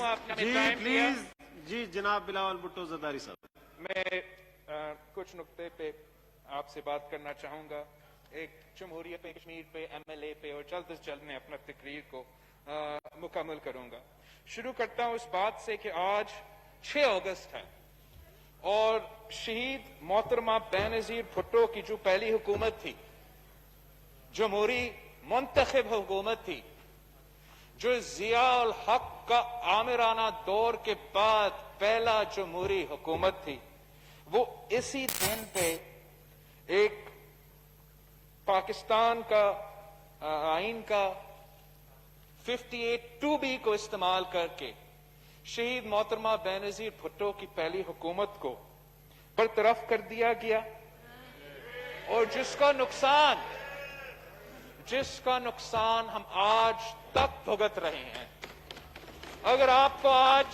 آپ نے جی ٹائم دیا. پلیز جی جناب بلاول بھٹو زرداری صاحب. میں کچھ نقطے پہ آپ سے بات کرنا چاہوں گا. ایک جمہوریت پہ، کشمیر پہ، ایم ایل اے پہ، اور جلد از جلد میں اپنا تقریر کو مکمل کروں گا. شروع کرتا ہوں اس بات سے کہ آج 6 اگست ہے اور شہید محترمہ بینظیر بھٹو کی جو پہلی حکومت تھی، جمہوری منتخب حکومت تھی، جو ضیاء الحق کا آمرانہ دور کے بعد پہلا جمہوری حکومت تھی، وہ اسی دن پہ ایک پاکستان کا آئین کا 58(2)B کو استعمال کر کے شہید محترمہ بینظیر بھٹو کی پہلی حکومت کو برطرف کر دیا گیا، اور جس کا نقصان ہم آج تک بھگت رہے ہیں. اگر آپ کو آج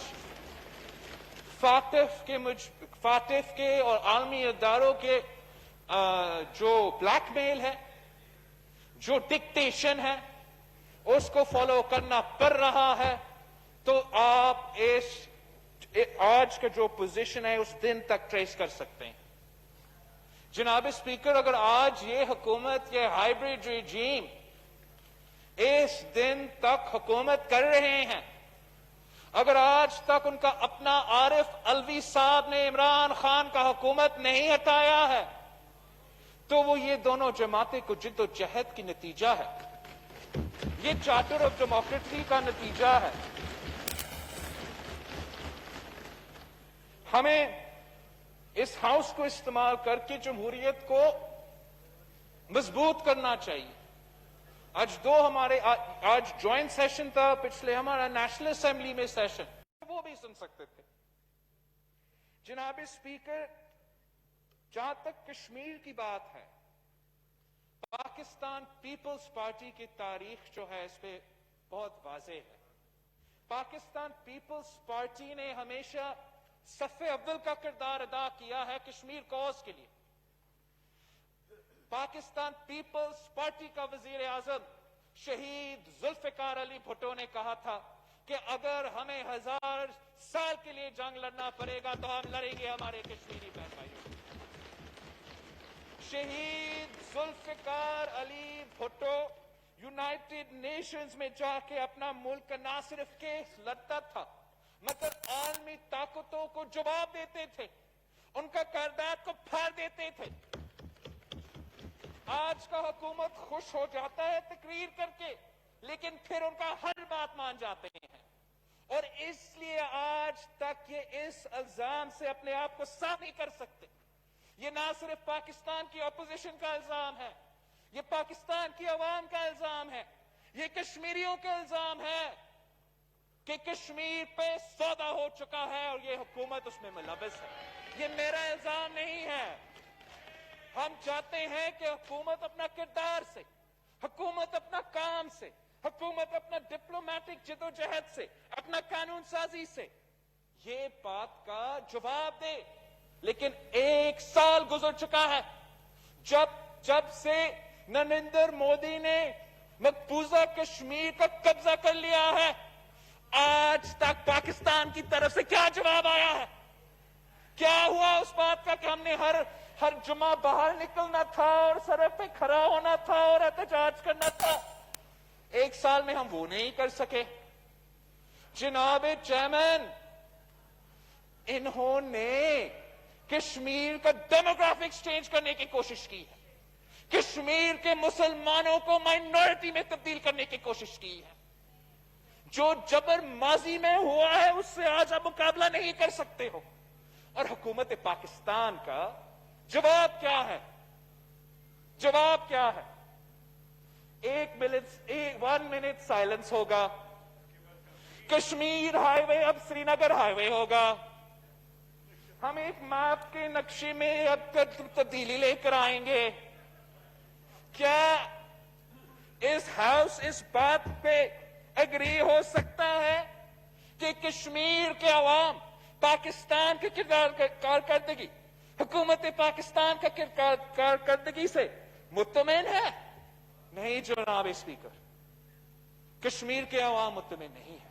فاطف کے اور عالمی اداروں کے جو بلیک میل ہے، جو ڈکٹیشن ہے، اس کو فالو کرنا پڑ رہا ہے، تو آپ آج کا جو پوزیشن ہے اس دن تک ٹریس کر سکتے ہیں. جناب اسپیکر، اگر آج یہ حکومت، یہ ہائیبریڈ ریجیم اس دن تک حکومت کر رہے ہیں، اگر آج تک ان کا اپنا عارف علوی صاحب نے عمران خان کا حکومت نہیں ہٹایا ہے، تو وہ یہ دونوں جماعتیں کو جد و جہد کی نتیجہ ہے. یہ چارٹر آف ڈیموکریسی کا نتیجہ ہے. ہمیں اس ہاؤس کو استعمال کر کے جمہوریت کو مضبوط کرنا چاہیے. آج جوائنٹ سیشن تھا، پچھلے ہمارا نیشنل اسمبلی میں سیشن، وہ بھی سن سکتے تھے. جناب اسپیکر، جہاں تک کشمیر کی بات ہے، پاکستان پیپلز پارٹی کی تاریخ جو ہے اس پہ بہت واضح ہے. پاکستان پیپلز پارٹی نے ہمیشہ صف اول کا کردار ادا کیا ہے کشمیر کوز کے لیے. پاکستان پیپلز پارٹی کا وزیر اعظم شہید ذوالفقار علی بھٹو نے کہا تھا کہ اگر ہمیں 1000 سال کے لیے جنگ لڑنا پڑے گا تو ہم لڑیں گے ہمارے کشمیری بہن بھائیوں. شہید ذوالفقار علی بھٹو یونائٹڈ نیشنز میں جا کے اپنا ملک کا نہ صرف کیس لڑتا تھا مگر عالمی طاقتوں کو جواب دیتے تھے، ان کا قرارداد کو پھاڑ دیتے تھے. آج کا حکومت خوش ہو جاتا ہے تقریر کر کے، لیکن پھر ان کا ہر بات مان جاتے ہیں، اور اس لیے آج تک یہ اس الزام سے اپنے آپ کو صاف نہیں کر سکتے. یہ نہ صرف پاکستان کی اپوزیشن کا الزام ہے، یہ پاکستان کی عوام کا الزام ہے، یہ کشمیریوں کا الزام ہے کہ کشمیر پہ سودا ہو چکا ہے اور یہ حکومت اس میں ملوث ہے. یہ میرا الزام نہیں ہے. ہم چاہتے ہیں کہ حکومت اپنا کردار سے، حکومت اپنا کام سے، حکومت اپنا ڈپلومیٹک جدوجہد سے، اپنا قانون سازی سے یہ بات کا جواب دے. لیکن 1 سال گزر چکا ہے جب سے نریندر مودی نے مقبوضہ کشمیر کا قبضہ کر لیا ہے. آج تک پاکستان کی طرف سے کیا جواب آیا ہے؟ کیا ہوا اس بات کا کہ ہم نے ہر جمعہ باہر نکلنا تھا اور سڑک پہ کھڑا ہونا تھا اور احتجاج کرنا تھا؟ 1 سال میں ہم وہ نہیں کر سکے. جناب چیئرمین، انہوں نے کشمیر کا ڈیموگرافکس چینج کرنے کی کوشش کی ہے، کشمیر کے مسلمانوں کو مائنورٹی میں تبدیل کرنے کی کوشش کی ہے. جو جبر ماضی میں ہوا ہے اس سے آج آپ مقابلہ نہیں کر سکتے ہو. اور حکومت پاکستان کا جواب کیا ہے؟ جواب کیا ہے؟ 1 منٹ سائلنس ہوگا. کشمیر ہائی وے اب سری نگر ہائی وے ہوگا. ہم ایک میپ کے نقشے میں اب تبدیلی لے کر آئیں گے. کیا اس ہاؤس اس بات پہ اگری ہو سکتا ہے کہ کشمیر کے عوام پاکستان کے کارکردگی، حکومت پاکستان کا کارکردگی سے مطمئن ہے؟ نہیں جناب اسپیکر، کشمیر کے عوام مطمئن نہیں ہے.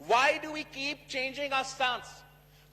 Why do we keep changing our stance?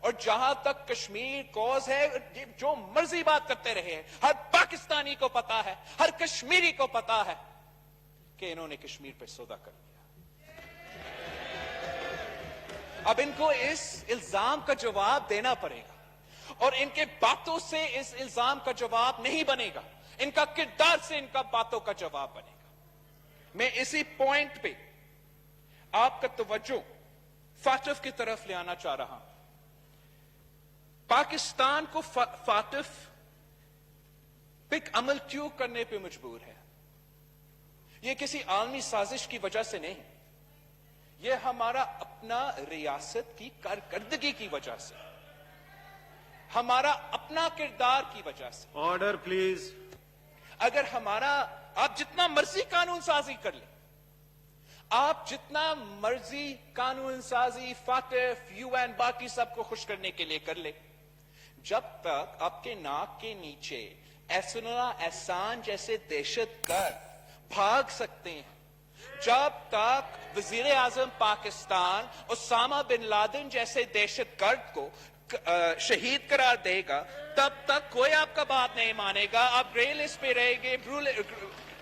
اور جہاں تک کشمیر کوز ہے، جو مرضی بات کرتے رہے ہیں، ہر پاکستانی کو پتا ہے، ہر کشمیری کو پتا ہے کہ انہوں نے کشمیر پہ سودا کر لیا۔ اب ان کو اس الزام کا جواب دینا پڑے گا، اور ان کے باتوں سے اس الزام کا جواب نہیں بنے گا، ان کا کردار سے ان کا باتوں کا جواب بنے گا۔ میں اسی پوائنٹ پہ آپ کا توجہ فاٹف کی طرف لے آنا چاہ رہا ہوں۔ پاکستان کو فاٹف پک عمل کیوں کرنے پہ مجبور ہے؟ یہ کسی عالمی سازش کی وجہ سے نہیں، یہ ہمارا اپنا ریاست کی کارکردگی کی وجہ سے، ہمارا اپنا کردار کی وجہ سے۔ Order please. اگر ہمارا، آپ جتنا مرضی قانون سازی کر لیں، آپ جتنا مرضی قانون سازی فاٹف یو این باقی سب کو خوش کرنے کے لیے کر لیں، جب تک آپ کے ناک کے نیچے احسان جیسے دہشت گرد بھاگ سکتے ہیں، جب تک وزیر اعظم پاکستان اسامہ بن لادن جیسے دہشت گرد کو شہید قرار دے گا، تب تک کوئی آپ کا بات نہیں مانے گا۔ آپ گرے لسٹ پہ رہیں گے،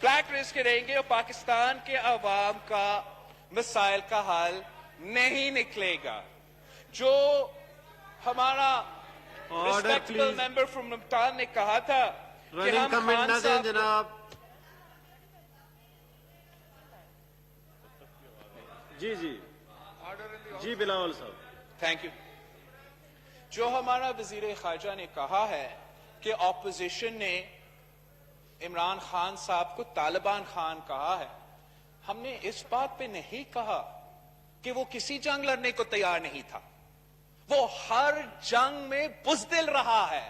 بلیک لسٹ کے رہیں گے، اور پاکستان کے عوام کا مسائل کا حل نہیں نکلے گا۔ جو ہمارا ریسپیکٹبل ممبر فرام نمٹال نے کہا تھا کہ ہم کمنٹ نہ دیں جناب۔ جی جی جی بلاول صاحب، تھینک یو۔ جو ہمارا وزیر خارجہ نے کہا ہے کہ اپوزیشن نے عمران خان صاحب کو طالبان خان کہا ہے، ہم نے اس بات پہ نہیں کہا کہ وہ کسی جنگ لڑنے کو تیار نہیں تھا، وہ ہر جنگ میں بزدل رہا ہے،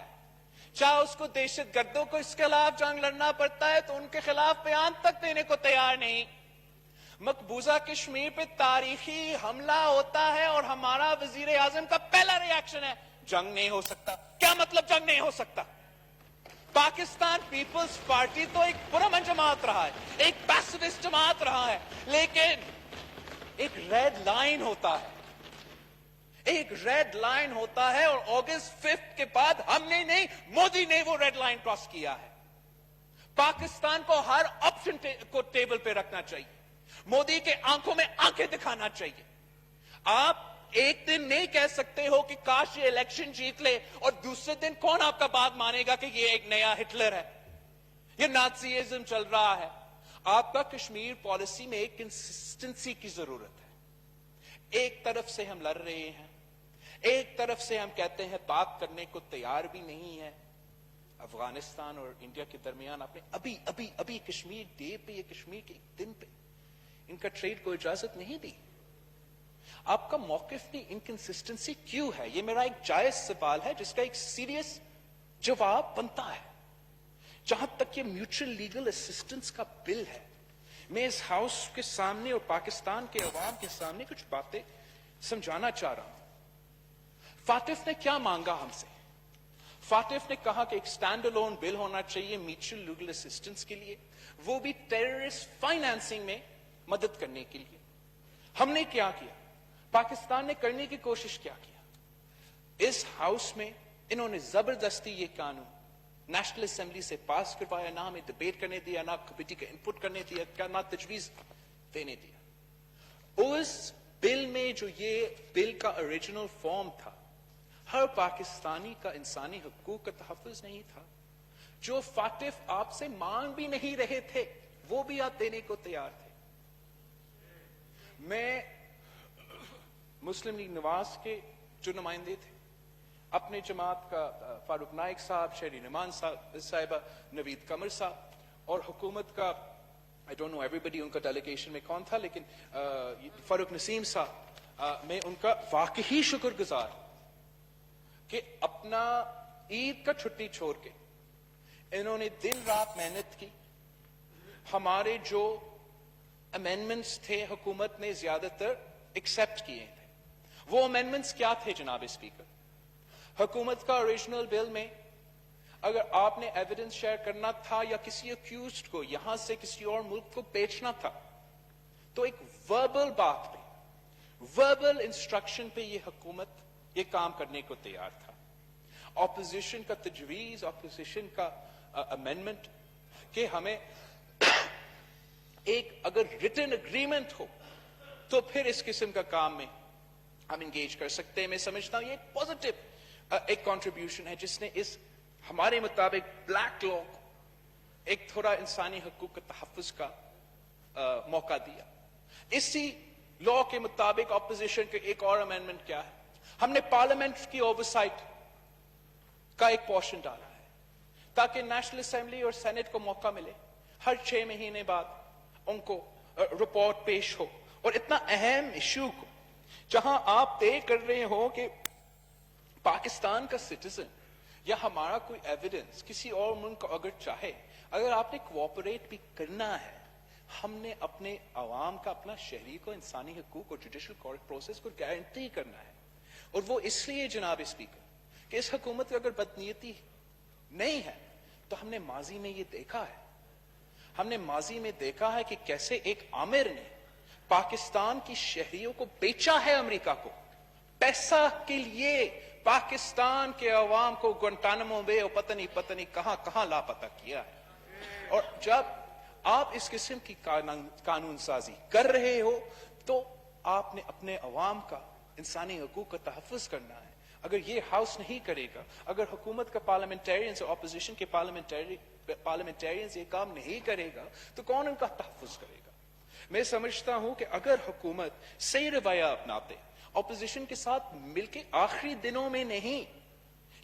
چاہے اس کو دہشت گردوں کو اس کے خلاف جنگ لڑنا پڑتا ہے تو ان کے خلاف بیان تک دینے کو تیار نہیں۔ مقبوضہ کشمیر پہ تاریخی حملہ ہوتا ہے اور ہمارا وزیر اعظم کا پہلا ری ایکشن ہے جنگ نہیں ہو سکتا۔ کیا مطلب جنگ نہیں ہو سکتا؟ پاکستان پیپلز پارٹی تو ایک پرامن جماعت رہا ہے، ایک پیسیفسٹ جماعت رہا ہے، لیکن ایک ریڈ لائن ہوتا ہے، ایک ریڈ لائن ہوتا ہے، اور اگست 5 کے بعد ہم نے نہیں، مودی نے وہ ریڈ لائن کراس کیا ہے۔ پاکستان کو ہر آپشن کو ٹیبل پہ رکھنا چاہیے، مودی کے آنکھوں میں آنکھیں دکھانا چاہیے۔ آپ ایک دن نہیں کہہ سکتے ہو کہ کاش یہ الیکشن جیت لے، اور دوسرے دن کون آپ کا بات مانے گا کہ یہ ایک نیا ہٹلر ہے، یہ نازیزم چل رہا ہے۔ آپ کا کشمیر پالیسی میں ایک کنسسٹنسی کی ضرورت ہے۔ ایک طرف سے ہم لڑ رہے ہیں، ایک طرف سے ہم کہتے ہیں بات کرنے کو تیار بھی نہیں ہے۔ افغانستان اور انڈیا کے درمیان آپ نے ابھی کشمیر ڈے پہ، یہ کشمیر کے ایک دن پہ ان کا ٹریڈ کو اجازت نہیں دی۔ آپ کا موقف کی انکنسسٹنسی کیوں ہے؟ یہ میرا ایک جائز سوال ہے جس کا ایک سیریس جواب بنتا ہے۔ جہاں تک یہ میوچل لیگل اسسٹنس کا بل ہے، میں اس ہاؤس کے سامنے اور پاکستان کے عوام کے سامنے کچھ باتیں سمجھانا چاہ رہا ہوں۔ فاٹف نے کیا مانگا ہم سے؟ فاٹف نے کہا کہ ایک سٹینڈ الون بل ہونا چاہیے میوچل لیگل اسسٹنس کے لیے، وہ بھی ٹیررسٹ فائنانسنگ میں مدد کرنے کے لیے۔ ہم نے کیا کیا؟ پاکستان نے کرنے کی کوشش کیا کیا؟ اس ہاؤس میں انہوں نے زبردستی یہ قانون نیشنل اسمبلی سے پاس کروایا، نہ ہمیں ڈبیٹ کرنے دیا، نہ کمیٹی کا انپٹ کرنے دیا، نہ تجویز دینے دیا۔ اس بل میں جو یہ بل کا اوریجنل فارم تھا، ہر پاکستانی کا انسانی حقوق کا تحفظ نہیں تھا۔ جو فاٹف آپ سے مانگ بھی نہیں رہے تھے وہ بھی آپ دینے کو تیار تھے۔ میں مسلم لیگ نواز کے جو نمائندے تھے، اپنے جماعت کا فاروق نائک صاحب، شہری نعمان صاحبہ، نوید قمر صاحب، اور حکومت کا I don't know everybody ان کا ڈیلیگیشن میں کون تھا، لیکن فاروق نسیم صاحب، میں ان کا واقعی شکر گزار کہ اپنا عید کا چھٹی چھوڑ کے انہوں نے دن رات محنت کی۔ ہمارے جو امینڈمنٹس تھے حکومت نے زیادہ تر ایکسپٹ کیے تھے۔ وہ امینڈمنٹس کیا تھے جناب اسپیکر؟ حکومت کا اوریجنل بل میں اگر آپ نے ایویڈنس شیئر کرنا تھا یا کسی اکیوزڈ کو یہاں سے کسی اور ملک کو بیچنا تھا تو ایک وربل بات پہ، وربل انسٹرکشن پہ یہ حکومت یہ کام کرنے کو تیار تھا. اپوزیشن کا تجویز, اپوزیشن کا امینڈمنٹ کہ ہمیں ایک اگر ریٹن اگریمنٹ ہو تو پھر اس قسم کا کام میں ہم انگیج کر سکتے ہیں. میں سمجھتا ہوں یہ ایک پازیٹو ایک کنٹریبیوشن ہے جس نے اس ہمارے مطابق بلیک لا کو ایک تھوڑا انسانی حقوق کے تحفظ کا موقع دیا. اسی لا کے مطابق اپوزیشن کا ایک اور امینڈمنٹ کیا ہے, ہم نے پارلیمنٹ کی اوورسائٹ کا ایک پورشن ڈالا ہے تاکہ نیشنل اسمبلی اور سینٹ کو موقع ملے ہر 6 مہینے بعد ان کو رپورٹ پیش ہو. اور اتنا اہم ایشو کو جہاں آپ طے کر رہے ہو کہ پاکستان کا سٹیزن یا ہمارا کوئی ایویڈنس کسی اور ملک کو اگر چاہے, اگر آپ نے کوآپریٹ بھی کرنا ہے, ہم نے اپنے عوام کا, اپنا شہری کو انسانی حقوق اور جوڈیشل پروسیس کو گارنٹی کرنا ہے. اور وہ اس لیے جناب اسپیکر کہ اس حکومت کی اگر بدنیتی نہیں ہے تو ہم نے ماضی میں یہ دیکھا ہے, ہم نے ماضی میں دیکھا ہے کہ کیسے ایک عامر نے پاکستان کی شہریوں کو بیچا ہے امریکہ کو پیسہ کے لیے, پاکستان کے عوام کو گوانٹانامو بے اور پتہ نہیں کہاں لاپتہ کیا ہے. اور جب آپ اس قسم کی قانون سازی کر رہے ہو تو آپ نے اپنے عوام کا انسانی حقوق کا تحفظ کرنا ہے. اگر یہ ہاؤس نہیں کرے گا, اگر حکومت کا پارلیمنٹیرینز اور اپوزیشن کے پارلیمنٹیرینز یہ کام نہیں کرے گا تو کون ان کا تحفظ کرے گا؟ میں سمجھتا ہوں کہ اگر حکومت صحیح رویہ اپناتے, اپوزیشن کے ساتھ مل کے آخری دنوں میں نہیں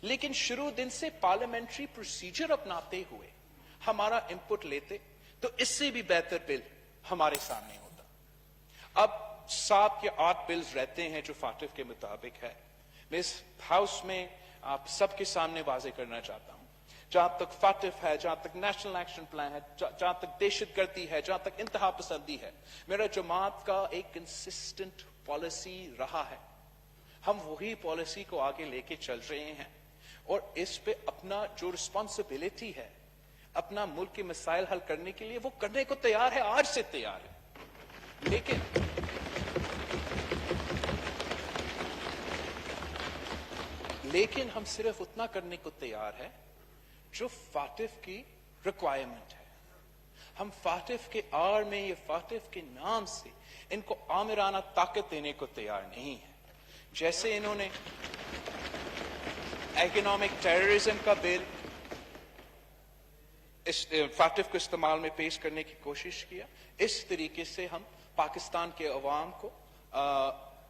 لیکن شروع دن سے پارلیمنٹری پروسیجر اپناتے ہوئے ہمارا انپٹ لیتے تو اس سے بھی بہتر بل ہمارے سامنے ہوتا. اب 7 یا 8 بلز رہتے ہیں جو فاٹف کے مطابق ہے. میں اس ہاؤس میں آپ سب کے سامنے واضح کرنا چاہتا ہوں, جہاں تک فاٹف ہے, جہاں تک نیشنل ایکشن پلان ہے, جہاں تک دہشت گردی ہے, جہاں تک انتہا پسندی ہے, میرا جماعت کا ایک کنسسٹنٹ پالیسی رہا ہے. ہم وہی پالیسی کو آگے لے کے چل رہے ہیں اور اس پہ اپنا جو رسپانسبلٹی ہے, اپنا ملک کے مسائل حل کرنے کے لیے وہ کرنے کو تیار ہے, آج سے تیار ہے. لیکن ہم صرف اتنا کرنے کو تیار ہے جو فاٹف کی ریکوائرمنٹ ہے. ہم فاٹف کے آڑ میں یا فاٹف کے نام سے ان کو آمرانہ طاقت دینے کو تیار نہیں ہے. جیسے انہوں نے اکنامک ٹیررزم کا بل اس فاٹف کو استعمال میں پیش کرنے کی کوشش کیا, اس طریقے سے ہم پاکستان کے عوام کو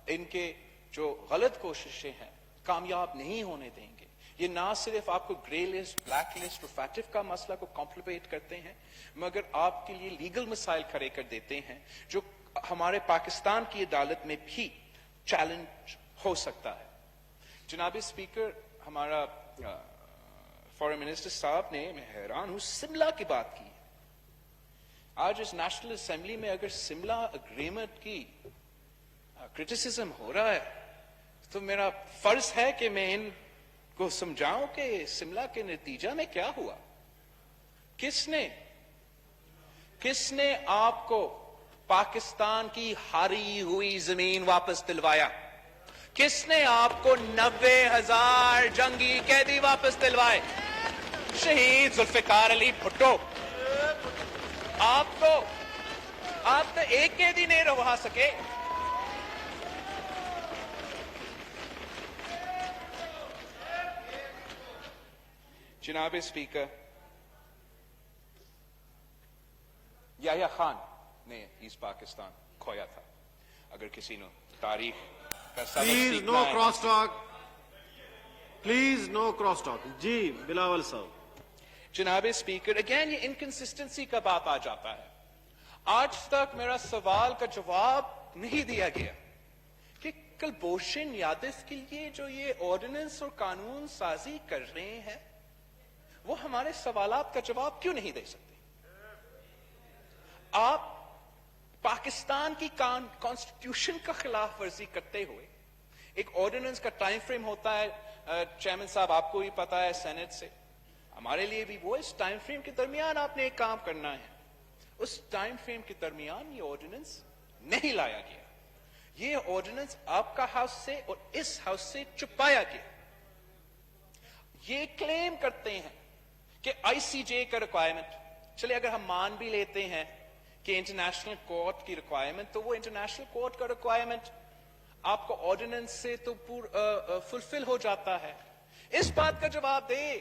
ان کے جو غلط کوششیں ہیں کامیاب نہیں ہونے دیں گے. یہ نہ صرف آپ کو گرے لسٹ, بلیک لسٹ اور فاٹف کا مسئلہ کو کمپلیکیٹ کرتے ہیں مگر آپ کے لیے لیگل مسائل کھڑے کر دیتے ہیں جو ہمارے پاکستان کی عدالت میں بھی چیلنج ہو سکتا ہے. جناب اسپیکر, ہمارا فارن منسٹر صاحب نے, میں حیران ہوں, سملہ کی بات کی. آج اس نیشنل اسمبلی میں اگر سملہ اگریمنٹ کی کرٹیسزم ہو رہا ہے تو میرا فرض ہے کہ میں ان کو سمجھاؤں کہ سملہ کے نتیجہ میں کیا ہوا. کس نے آپ کو پاکستان کی ہاری ہوئی زمین واپس دلوایا؟ کس نے آپ کو 90,000 جنگی قیدی واپس دلوائے؟ شہید ذوالفقار علی بھٹو. آپ تو ایک قیدی نہیں روا سکے. جناب اسپیکر, یحییٰ خان نے ایسٹ پاکستان کھویا تھا. اگر کسی نے تاریخ کا سبق پلیز سیکھنا نو ہے, cross talk, please no cross talk. جی بلاول صاحب. جناب اسپیکر, اگین یہ انکنسسٹنسی کا بات آ جاتا ہے. آج تک میرا سوال کا جواب نہیں دیا گیا کہ کلبھوشن یادو کے لیے جو یہ آرڈیننس اور قانون سازی کر رہے ہیں وہ ہمارے سوالات کا جواب کیوں نہیں دے سکتے؟ آپ پاکستان کی کانسٹیٹیوشن کا خلاف ورزی کرتے ہوئے, ایک آرڈیننس کا ٹائم فریم ہوتا ہے, چیئرمین صاحب آپ کو ہی پتا ہے سینٹ سے, ہمارے لیے بھی وہ, اس ٹائم فریم کے درمیان آپ نے ایک کام کرنا ہے. اس ٹائم فریم کے درمیان یہ آرڈیننس نہیں لایا گیا. یہ آرڈیننس آپ کا ہاؤس سے اور اس ہاؤس سے چھپایا گیا. یہ کلیم کرتے ہیں کہ آئی سی جے کا ریکوائرمنٹ, چلے اگر ہم مان بھی لیتے ہیں کہ انٹرنیشنل کورٹ کی ریکوائرمنٹ, تو وہ انٹرنیشنل کورٹ کا ریکوائرمنٹ آپ کو آرڈیننس سے تو فلفل ہو جاتا ہے. اس بات کا جواب دے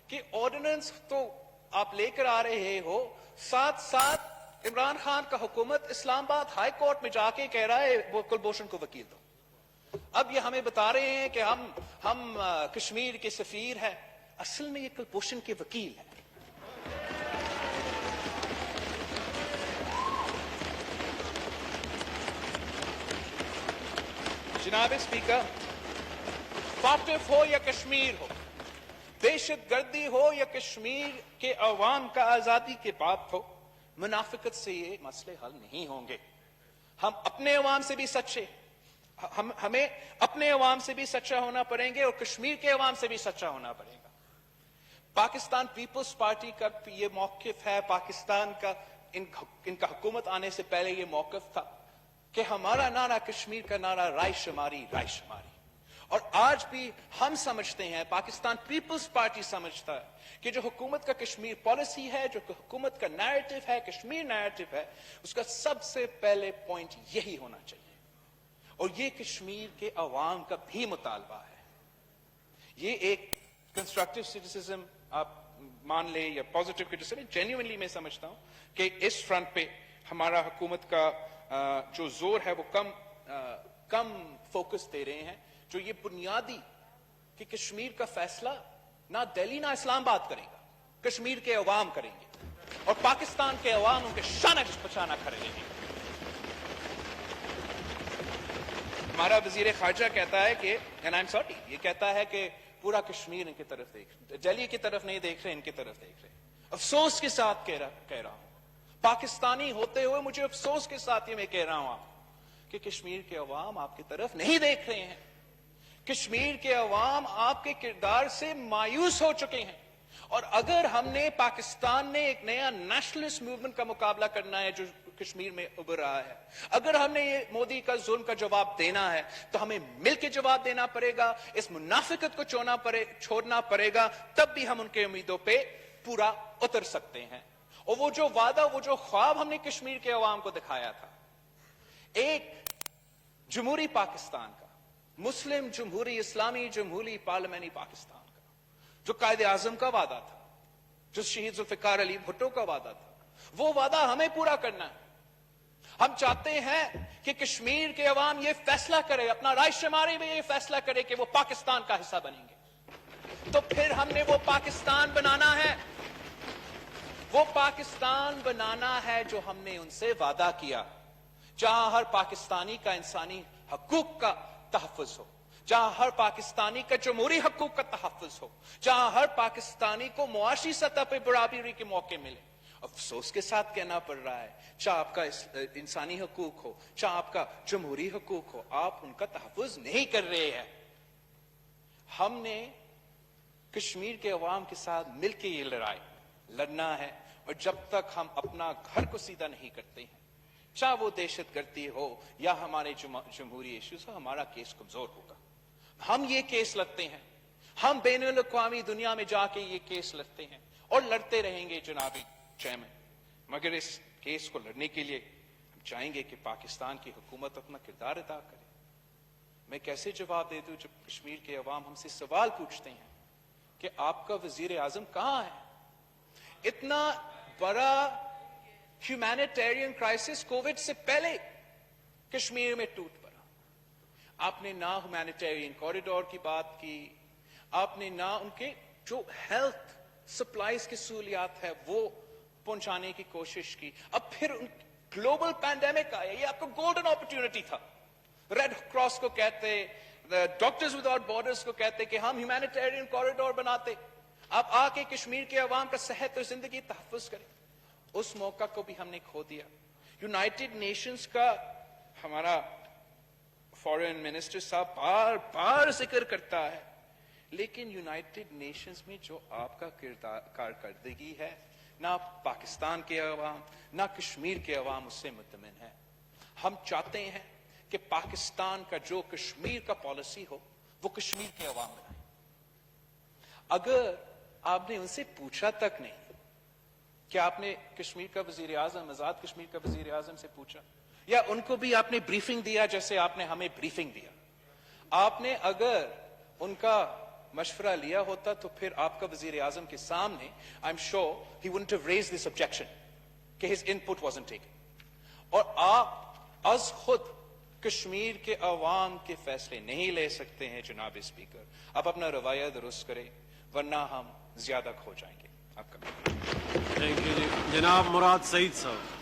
کہ آرڈیننس تو آپ لے کر آ رہے ہو, ساتھ ساتھ عمران خان کا حکومت اسلام آباد ہائی کورٹ میں جا کے کہہ رہا ہے وہ کلبھوشن کو وکیل دو. اب یہ ہمیں بتا رہے ہیں کہ ہم کشمیر کے سفیر ہیں, اصل میں یہ کلبھوشن کے وکیل ہیں. جناب اسپیکر, فاٹف ہو یا کشمیر ہو, دہشت گردی ہو یا کشمیر کے عوام کا آزادی کے بات ہو, منافقت سے یہ مسئلے حل نہیں ہوں گے. ہم اپنے عوام سے بھی سچے, ہمیں اپنے عوام سے بھی سچا ہونا پڑیں گے اور کشمیر کے عوام سے بھی سچا ہونا پڑے گا. پاکستان پیپلز پارٹی کا یہ موقف ہے, پاکستان کا ان کا حکومت آنے سے پہلے یہ موقف تھا کہ ہمارا نعرہ کشمیر کا نعرہ رائے شماری, رائے شماری. اور آج بھی ہم سمجھتے ہیں, پاکستان پیپلز پارٹی سمجھتا ہے کہ جو حکومت کا کشمیر پالیسی ہے, جو حکومت کا نیریٹو ہے, کشمیر نیریٹو ہے, اس کا سب سے پہلے پوائنٹ یہی ہونا چاہیے. اور یہ کشمیر کے عوام کا بھی مطالبہ ہے. یہ ایک کنسٹرکٹیو سٹیسزم آپ مان لیں یا پازیٹیو کرٹیسزم, جینیونلی میں سمجھتا ہوں کہ اس فرنٹ پہ ہمارا حکومت کا جو زور ہے وہ کم فوکس دے رہے ہیں. جو یہ بنیادی کہ کشمیر کا فیصلہ نہ دہلی نہ اسلام آباد کرے گا, کشمیر کے عوام کریں گے, اور پاکستان کے عوام ان کے شانہ بشانہ کھڑے رہیں گے. ہمارا وزیر خارجہ کہتا ہے کہ and I'm sorry, یہ کہتا ہے کہ پورا کشمیر ان کی طرف دیکھ, دہلی کی طرف نہیں دیکھ رہے, ان کی طرف دیکھ رہے. افسوس کے ساتھ کہہ رہا ہوں, پاکستانی ہوتے ہوئے مجھے افسوس کے ساتھ یہ میں کہہ رہا ہوں آپ کہ کشمیر کے عوام آپ کی طرف نہیں دیکھ رہے ہیں. کشمیر کے عوام آپ کے کردار سے مایوس ہو چکے ہیں. اور اگر ہم نے پاکستان نے ایک نیا نیشنلسٹ موومنٹ کا مقابلہ کرنا ہے جو کشمیر میں ابھر رہا ہے, اگر ہم نے یہ مودی کا ظلم کا جواب دینا ہے, تو ہمیں مل کے جواب دینا پڑے گا, اس منافقت کو چھوڑنا پڑے گا, تب بھی ہم ان کے امیدوں پہ پورا اتر سکتے ہیں. اور وہ جو وعدہ, وہ جو خواب ہم نے کشمیر کے عوام کو دکھایا تھا, ایک جمہوری پاکستان کا, مسلم جمہوری, اسلامی جمہوری پارلیمنٹری پاکستان کا, جو قائد اعظم کا وعدہ تھا, جو شہید ذوالفقار علی بھٹو کا وعدہ تھا, وہ وعدہ ہمیں پورا کرنا ہے. ہم چاہتے ہیں کہ کشمیر کے عوام یہ فیصلہ کرے, اپنا رائے شماری میں یہ فیصلہ کرے کہ وہ پاکستان کا حصہ بنیں گے. تو پھر ہم نے وہ پاکستان بنانا ہے, وہ پاکستان بنانا ہے جو ہم نے ان سے وعدہ کیا, جہاں ہر پاکستانی کا انسانی حقوق کا تحفظ ہو, جہاں ہر پاکستانی کا جمہوری حقوق کا تحفظ ہو, جہاں ہر پاکستانی کو معاشی سطح پہ برابری کے موقع ملے. افسوس کے ساتھ کہنا پڑ رہا ہے, چاہے آپ کا انسانی حقوق ہو, چاہے آپ کا جمہوری حقوق ہو, آپ ان کا تحفظ نہیں کر رہے ہیں. ہم نے کشمیر کے عوام کے ساتھ مل کے یہ لڑائی لڑنا ہے, اور جب تک ہم اپنا گھر کو سیدھا نہیں کرتے ہیں, چاہے وہ دہشت گردی ہو یا ہمارے جمہوری ایشوز ہو, ہمارا کیس کمزور ہوگا. ہم یہ کیس لڑتے ہیں, ہم بین الاقوامی دنیا میں جا کے یہ کیس لڑتے ہیں اور لڑتے رہیں گے جناب چیئرمین, مگر اس کیس کو لڑنے کے لیے ہم چاہیں گے کہ پاکستان کی حکومت اپنا کردار ادا کرے. میں کیسے جواب دے دوں جب کشمیر کے عوام ہم سے سوال پوچھتے ہیں کہ آپ کا وزیر اعظم کہاں ہے؟ اتنا بڑا ہیومینیٹیرین کرائسس کووڈ سے پہلے کشمیر میں ٹوٹ پڑا. آپ نے نہ ہیومینیٹیرین کوریڈور کی بات کی, آپ نے نہ ان کے جو ہیلتھ سپلائز کی سہولیات ہے وہ پہنچانے کی کوشش کی. اب پھر گلوبل پینڈیمک آیا, یہ آپ کو گولڈن اپرچونٹی تھا. ریڈ کراس کو کہتے, ڈاکٹرز وداؤٹ بارڈرز کو کہتے کہ ہم ہیومینیٹیرین کوریڈور بناتے, آپ آ کے کشمیر کے عوام کا صحت اور زندگی تحفظ کریں. اس موقع کو بھی ہم نے کھو دیا. یونائٹڈ نیشنز کا ہمارا فارن منسٹر صاحب بار بار ذکر کرتا ہے, لیکن یونائٹڈ نیشنز میں جو آپ کا کارکردگی ہے, نہ پاکستان کے عوام نہ کشمیر کے عوام اس سے مطمئن ہے. ہم چاہتے ہیں کہ پاکستان کا جو کشمیر کا پالیسی ہو وہ کشمیر کے عوام بنائے. اگر آپ نے ان سے پوچھا تک نہیں کہ آپ نے کشمیر کا وزیر اعظم، آزاد کشمیر کا وزیر اعظم سے پوچھا، یا ان کو بھی آپ نے بریفنگ دیا جیسے آپ نے ہمیں بریفنگ دیا، آپ نے اگر ان کا مشورہ لیا ہوتا تو پھر آپ کا وزیر اعظم کے سامنے I am sure he wouldn't have raised this objection کہ his input wasn't taken. اور آپ از خود کشمیر کے عوام کے فیصلے نہیں لے سکتے ہیں جناب اسپیکر. آپ اپنا رویہ درست کریں ورنہ ہم زیادہ کھو جائیں گے. آپ کا تھینک یو جی. جناب مراد سعید صاحب.